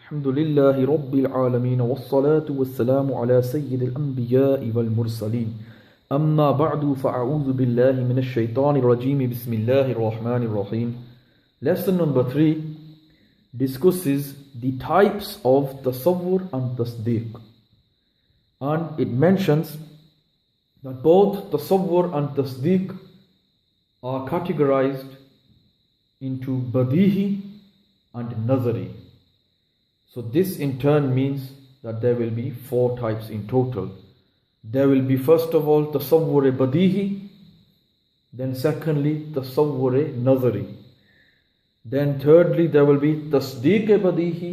الحمد لله رب العالمين والصلاة والسلام على سيد الأنبياء والمرسلين أما بعد فأعوذ بالله من الشيطان الرجيم بسم الله الرحمن الرحيم. Lesson number 3 discusses the types of tasawwur and tasdeeq, and it mentions that both tasawwur and tasdeeq are categorized into badihi and nazari. So this in turn means that there will be 4 types in total. There will be first of all tasawwur badihi, then secondly tasawwur nazari, then thirdly there will be tasdeeq badihi,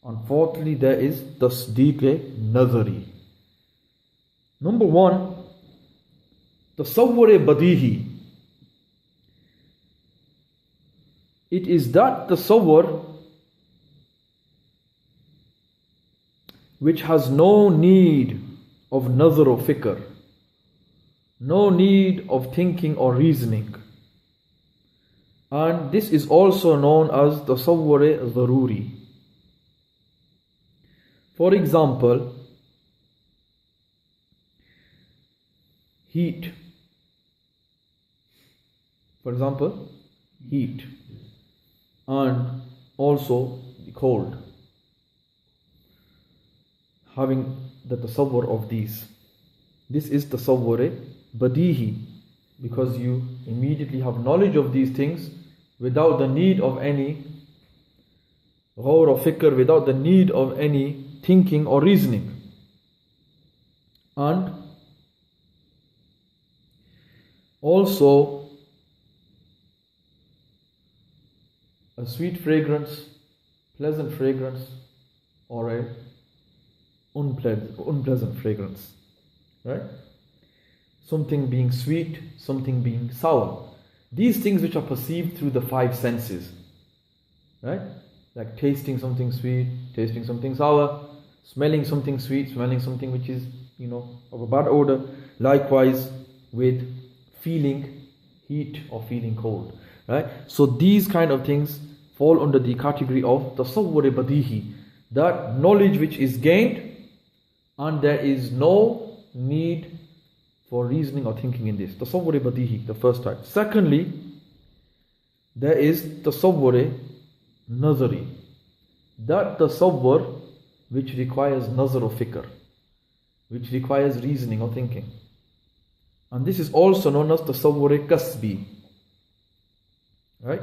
and fourthly there is tasdeeq nazari. Number 1, tasawwur badihi. It is that tasawwur which has no need of nazar or fikr, no need of thinking or reasoning. And this is also known as tasawwur zaruri. For example, heat. Heat. And also the cold. Having the tasawwur of these. This is tasawwur badihi, because you immediately have knowledge of these things without the need of any ghawr or fikr, without the need of any thinking or reasoning. And also a sweet fragrance, pleasant fragrance, or a unpleasant fragrance, right? Something being sweet, something being sour. These things which are perceived through the 5 senses, right? Like tasting something sweet, tasting something sour, smelling something sweet, smelling something which is, of a bad odor. Likewise with feeling heat or feeling cold, right? So these kind of things fall under the category of tasawwur badihi, that knowledge which is gained and there is no need for reasoning or thinking in this. Tasawwur badihi, the first type. Secondly, there is tasawwur nazari, that tasawwur which requires nazar or fikr, which requires reasoning or thinking. And this is also known as tasawwur kasbi, right?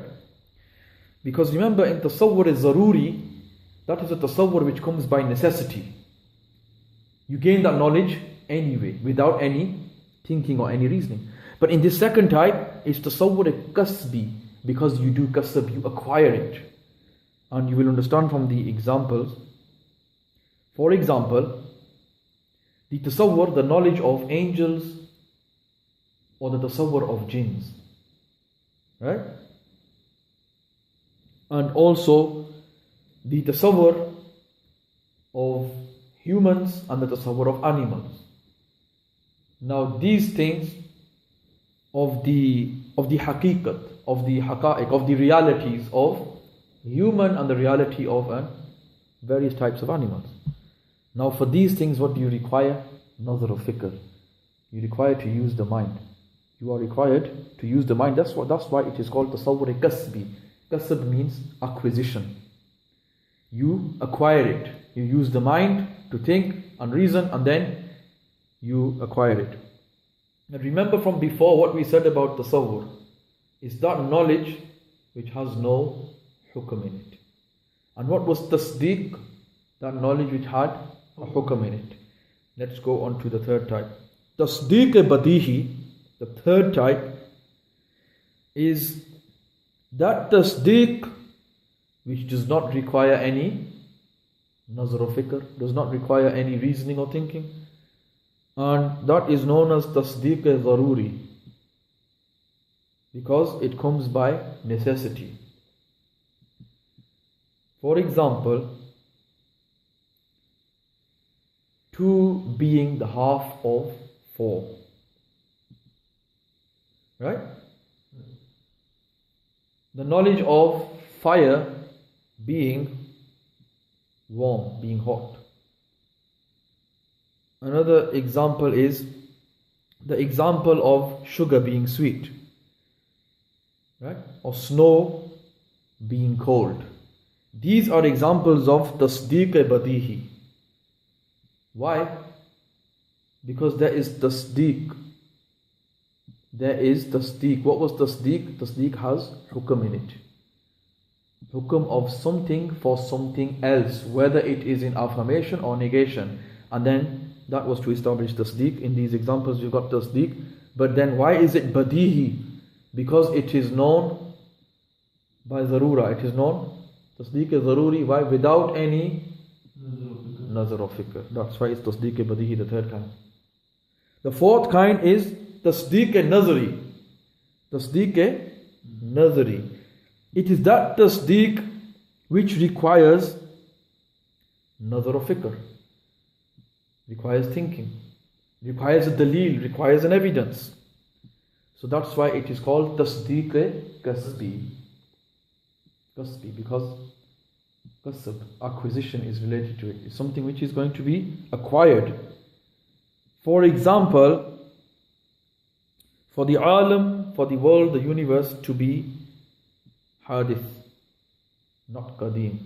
Because remember, in tasawwur zaruri, that is a tasawwur which comes by necessity. You gain that knowledge anyway, without any thinking or any reasoning. But in this second type, it's tasawwur kasbi, because you do kasab, you acquire it. And you will understand from the examples. For example, the tasawwur, the knowledge of angels, or the tasawwur of jinns, right? And also the tasawwur of humans and the tasawwur of animals. Now these things of the haqiqat, of the haqa'iq, of the realities of human and the reality of various types of animals. Now for these things, what do you require? Nazar of fikr. You require to use the mind. You are required to use the mind. That's why it is called tasawwur kasbi. Kasb means acquisition. You acquire it. You use the mind to think and reason, and then you acquire it. And remember from before what we said about tasawwur is that knowledge which has no hukm in it. And what was tasdeeq? That knowledge which had a hukm in it. Let's go on to the third type. Tasdeeq badihi, the third type, is that tasdeeq which does not require any nazar or fikr, does not require any reasoning or thinking, and that is known as tasdeeq zaruri, because it comes by necessity. For example, 2 being the half of 4, right? The knowledge of fire being warm, being hot. Another example is the example of sugar being sweet, right? Or snow being cold. These are examples of tasdeeq badihi. Why? Because there is tasdeeq. There is tasdeeq. What was tasdeeq? Tasdeeq has hukm in it. Hukm of something for something else, whether it is in affirmation or negation. And then that was to establish tasdeeq. In these examples you got tasdeeq. But then why is it badihi? Because it is known by zarura. It is known, tasdeeq is zaruri. Why? Without any nazar or fikr. That's why it's tasdeeq badihi, the third kind. The fourth kind is tasdeeq nazari. Tasdeeq nazari. It is that tasdeeq which requires nazar or fikr, requires thinking, requires a dalil, requires an evidence. So that's why it is called tasdeeq kasbi. Kasbi, because kasb, acquisition, is related to it. It's something which is going to be acquired. For example, for the alam, for the world, the universe to be hadith, not qadim.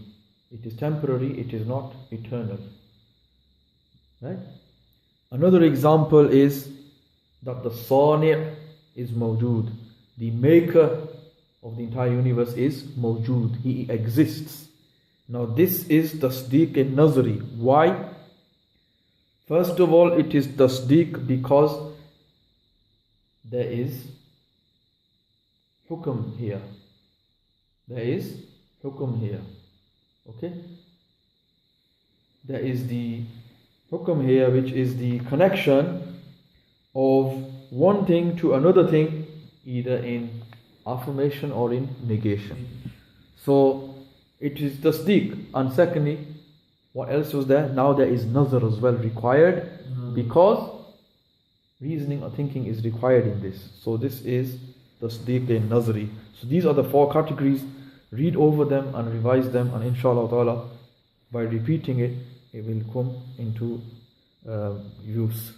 It is temporary, it is not eternal. Right? Another example is that the sani' is mawjood. The maker of the entire universe is mawjood. He exists. Now this is tasdeeq nazari. Why? First of all, it is tasdeeq because there is hukm here. There is hukm here. Okay? There is the hukm here, which is the connection of one thing to another thing, either in affirmation or in negation. So it is tasdeeq. And secondly, what else was there? Now there is nazar as well required, because reasoning or thinking is required in this. So this is tasdeeq nazari. So these are the four categories. Read over them and revise them, and inshallah ta'ala, by repeating it, it will come into use.